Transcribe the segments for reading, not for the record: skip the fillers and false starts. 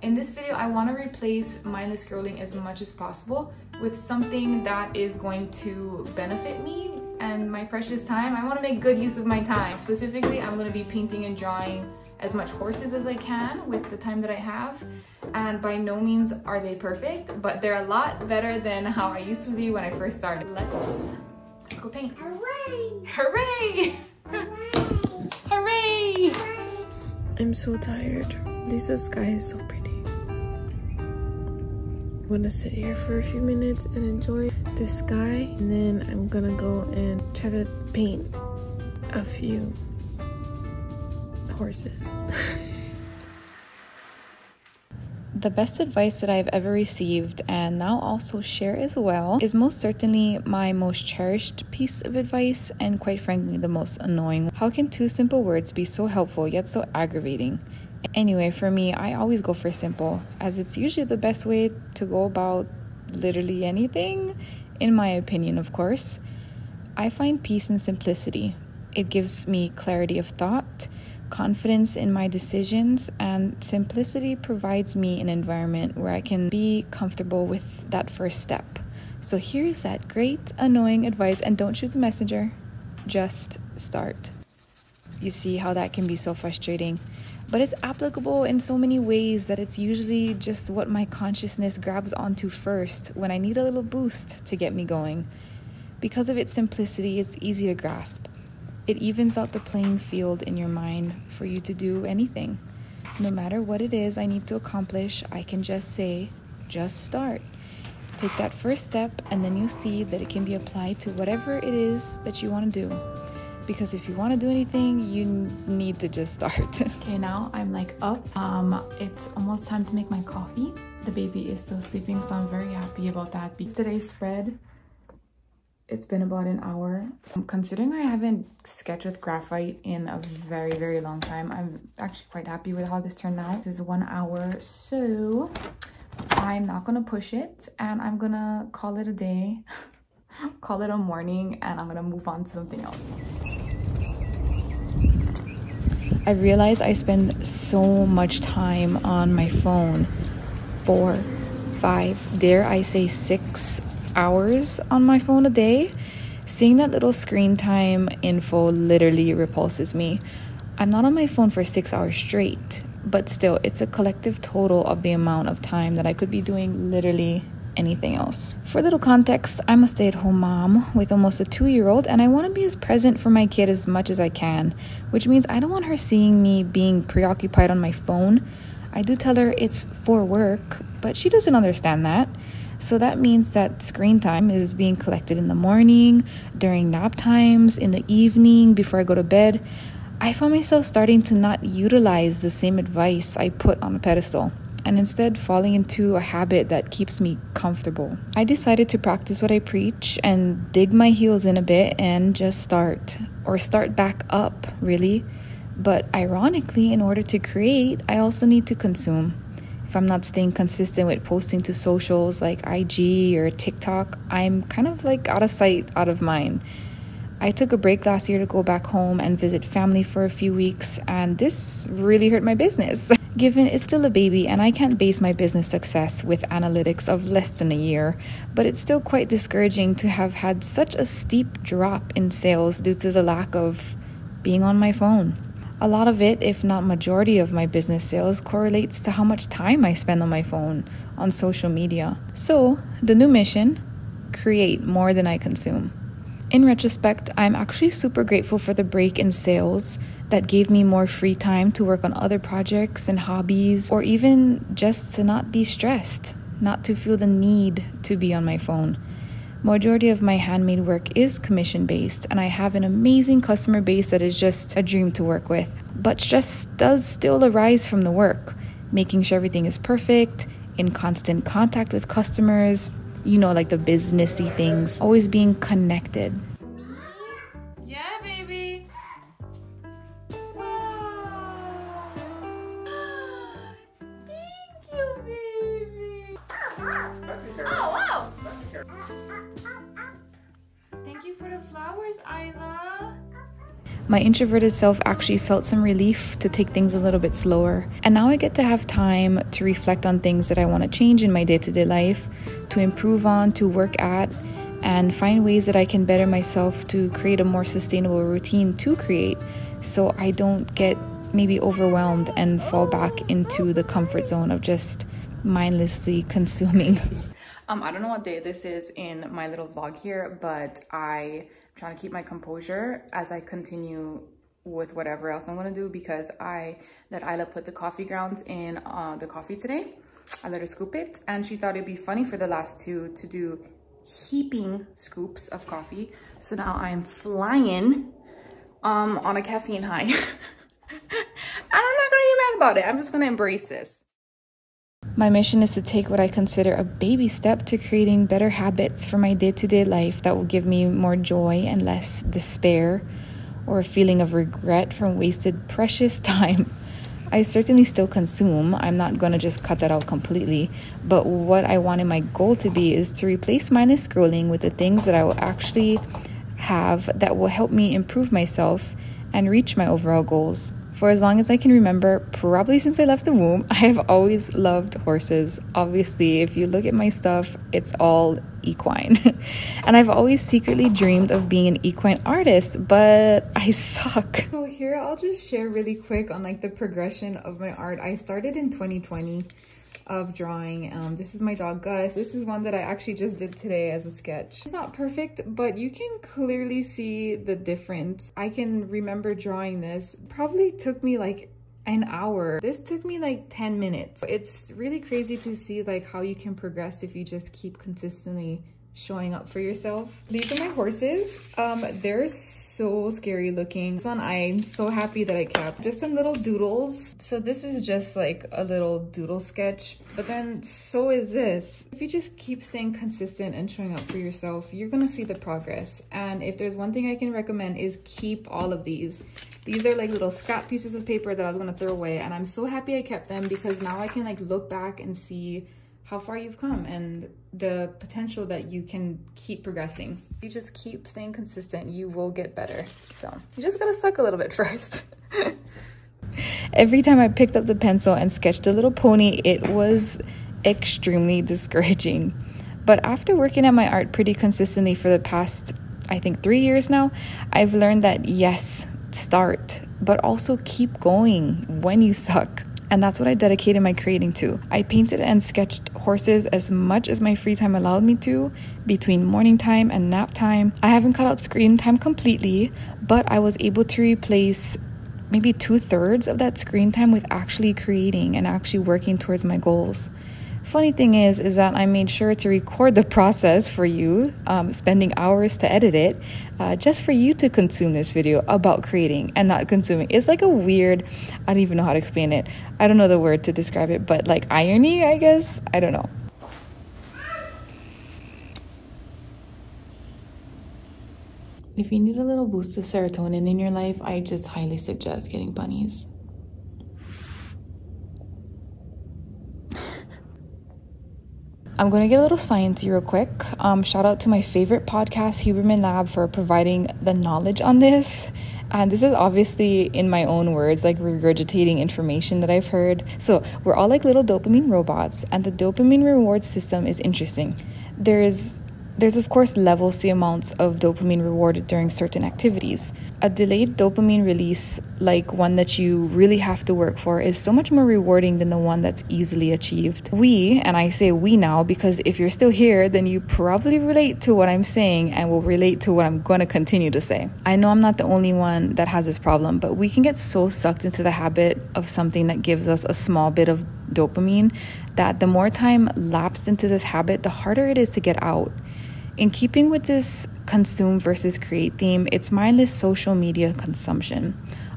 In this video, I want to replace mindless scrolling as much as possible with something that is going to benefit me and my precious time. I want to make good use of my time. Specifically, I'm going to be painting and drawing as much horses as I can with the time that I have. And by no means are they perfect, but they're a lot better than how I used to be when I first started. Let's go paint. Hooray! Hooray! Hooray! Hooray! I'm so tired. The sky is so pretty. I'm gonna sit here for a few minutes and enjoy the sky, and then I'm gonna go and try to paint a few horses. The best advice that I've ever received, and now also share as well, is most certainly my most cherished piece of advice, and quite frankly the most annoying. How can two simple words be so helpful yet so aggravating? Anyway, for me, I always go for simple, as it's usually the best way to go about literally anything, in my opinion, of course. I find peace in simplicity. It gives me clarity of thought, confidence in my decisions, and simplicity provides me an environment where I can be comfortable with that first step. So here's that great annoying advice, and don't shoot the messenger, just start. You see how that can be so frustrating, but it's applicable in so many ways that it's usually just what my consciousness grabs onto first when I need a little boost to get me going. Because of its simplicity, it's easy to grasp. It evens out the playing field in your mind for you to do anything. No matter what it is I need to accomplish, I can just say, just start. Take that first step, and then you'll see that it can be applied to whatever it is that you want to do. Because if you want to do anything, you need to just start. Okay, now I'm like up. It's almost time to make my coffee. The baby is still sleeping, so I'm very happy about that. Today's spread, it's been about an hour. Considering I haven't sketched with graphite in a very, very long time, I'm actually quite happy with how this turned out. This is 1 hour, so I'm not gonna push it, and I'm gonna call it a day, call it a morning, and I'm gonna move on to something else. I realize I spend so much time on my phone. 4, 5, dare I say 6 hours on my phone a day. Seeing that little screen time info literally repulses me. I'm not on my phone for 6 hours straight, but still, it's a collective total of the amount of time that I could be doing literally anything else. For a little context, I'm a stay-at-home mom with almost a 2-year-old, and I want to be as present for my kid as much as I can, which means I don't want her seeing me being preoccupied on my phone. I do tell her it's for work, but she doesn't understand that. So that means that screen time is being collected in the morning, during nap times, in the evening, before I go to bed. I found myself starting to not utilize the same advice I put on a pedestal, and instead falling into a habit that keeps me comfortable. I decided to practice what I preach and dig my heels in a bit and just start back up, really. But ironically, in order to create, I also need to consume. If I'm not staying consistent with posting to socials like IG or TikTok, I'm kind of like out of sight, out of mind. I took a break last year to go back home and visit family for a few weeks, and this really hurt my business. Given it's still a baby and I can't base my business success with analytics of less than a year, but it's still quite discouraging to have had such a steep drop in sales due to the lack of being on my phone. A lot of it, if not majority of my business sales, correlates to how much time I spend on my phone, on social media. So, the new mission, create more than I consume. In retrospect, I'm actually super grateful for the break in sales that gave me more free time to work on other projects and hobbies, or even just to not be stressed, not to feel the need to be on my phone. Majority of my handmade work is commission-based, and I have an amazing customer base that is just a dream to work with. But stress does still arise from the work, making sure everything is perfect, in constant contact with customers, you know, like the businessy things, always being connected. Yeah, baby. Wow. Thank you, baby. Oh, wow. Thank you for the flowers, Isla. My introverted self actually felt some relief to take things a little bit slower. And now I get to have time to reflect on things that I want to change in my day-to-day life, to improve on, to work at, and find ways that I can better myself to create a more sustainable routine to create, so I don't get maybe overwhelmed and fall back into the comfort zone of just mindlessly consuming. I don't know what day this is in my little vlog here, but I'm trying to keep my composure as I continue with whatever else I'm gonna do, because I let Isla put the coffee grounds in the coffee today. I let her scoop it, and she thought it'd be funny for the last two to do heaping scoops of coffee. So now I'm flying on a caffeine high. And I'm not gonna get mad about it. I'm just gonna embrace this. My mission is to take what I consider a baby step to creating better habits for my day-to-day life that will give me more joy and less despair or a feeling of regret from wasted precious time. I certainly still consume. I'm not going to just cut that out completely. But what I wanted my goal to be is to replace mindless scrolling with the things that I will actually have that will help me improve myself and reach my overall goals. For as long as I can remember, probably since I left the womb, I have always loved horses. Obviously, if you look at my stuff, it's all equine. And I've always secretly dreamed of being an equine artist, but I suck. So here, I'll just share really quick on like the progression of my art. I started in 2020 of drawing. This is my dog Gus. This is one that I actually just did today as a sketch. It's not perfect, but you can clearly see the difference. I can remember drawing this. Probably took me like an hour. This took me like 10 minutes. It's really crazy to see like how you can progress if you just keep consistently showing up for yourself. These are my horses. They're so scary looking. This one I'm so happy that I kept. Just some little doodles. So this is just like a little doodle sketch, but then so is this. If you just keep staying consistent and showing up for yourself, you're gonna see the progress. And if there's one thing I can recommend is keep all of these. These are like little scrap pieces of paper that I was gonna throw away, and I'm so happy I kept them because now I can like look back and see how far you've come and the potential that you can keep progressing. You just keep staying consistent, you will get better. So you just gotta suck a little bit first. Every time I picked up the pencil and sketched a little pony, it was extremely discouraging. But after working at my art pretty consistently for the past, I think 3 years now, I've learned that yes, start, but also keep going when you suck. And that's what I dedicated my creating to. I painted and sketched horses as much as my free time allowed me to, between morning time and nap time. I haven't cut out screen time completely, but I was able to replace maybe 2/3 of that screen time with actually creating and actually working towards my goals. Funny thing is that I made sure to record the process for you, spending hours to edit it, just for you to consume this video about creating and not consuming. It's like a weird, I don't even know how to explain it. I don't know the word to describe it, but like irony, I guess. I don't know. If you need a little boost of serotonin in your life, I just highly suggest getting bunnies. I'm going to get a little sciencey real quick. Shout out to my favorite podcast, Huberman Lab, for providing the knowledge on this. And this is obviously in my own words, like regurgitating information that I've heard. So we're all like little dopamine robots, and the dopamine reward system is interesting. There's of course levels to amounts of dopamine rewarded during certain activities. A delayed dopamine release, like one that you really have to work for, is so much more rewarding than the one that's easily achieved. We, and I say we now because if you're still here, then you probably relate to what I'm saying and will relate to what I'm going to continue to say. I know I'm not the only one that has this problem, but we can get so sucked into the habit of something that gives us a small bit of dopamine that the more time lapsed into this habit, the harder it is to get out. In keeping with this consume versus create theme, it's mindless social media consumption.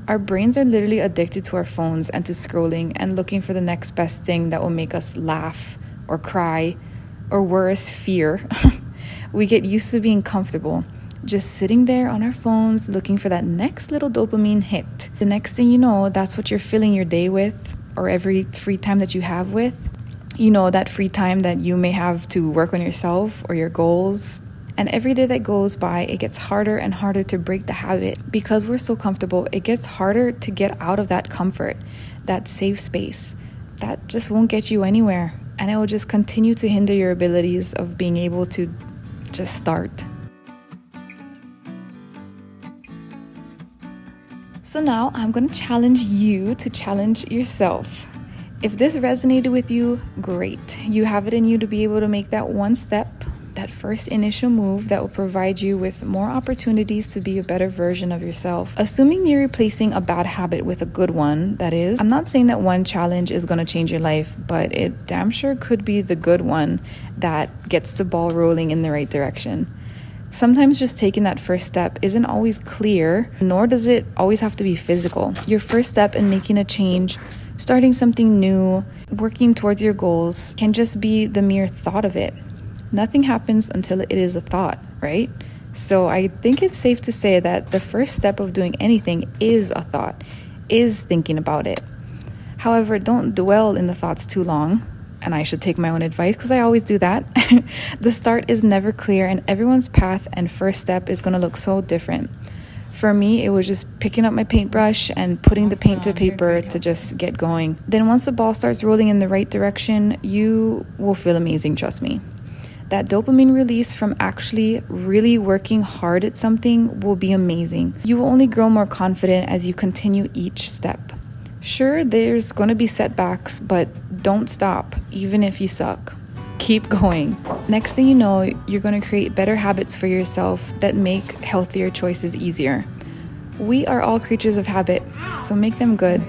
Our brains are literally addicted to our phones and to scrolling and looking for the next best thing that will make us laugh or cry or worse, fear. We get used to being comfortable, just sitting there on our phones looking for that next little dopamine hit. The next thing you know, that's what you're filling your day with, or every free time that you have with. You know, that free time that you may have to work on yourself or your goals. And every day that goes by, it gets harder and harder to break the habit. Because we're so comfortable, it gets harder to get out of that comfort, that safe space. That just won't get you anywhere. And it will just continue to hinder your abilities of being able to just start. So now I'm going to challenge you to challenge yourself. If this resonated with you, great. You have it in you to be able to make that one step, that first initial move that will provide you with more opportunities to be a better version of yourself. Assuming you're replacing a bad habit with a good one, that is. I'm not saying that one challenge is going to change your life, but it damn sure could be the good one that gets the ball rolling in the right direction. Sometimes just taking that first step isn't always clear, nor does it always have to be physical. Your first step in making a change, starting something new, working towards your goals can just be the mere thought of it. Nothing happens until it is a thought, right? So I think it's safe to say that the first step of doing anything is a thought, is thinking about it. However, don't dwell in the thoughts too long. And I should take my own advice because I always do that. The start is never clear, and everyone's path and first step is going to look so different. For me, it was just picking up my paintbrush and putting the paint to paper to just get going. Then once the ball starts rolling in the right direction, you will feel amazing, trust me. That dopamine release from actually really working hard at something will be amazing. You will only grow more confident as you continue each step. Sure, there's going to be setbacks, but don't stop, even if you suck. Keep going. Next thing you know, you're going to create better habits for yourself that make healthier choices easier. We are all creatures of habit, so make them good.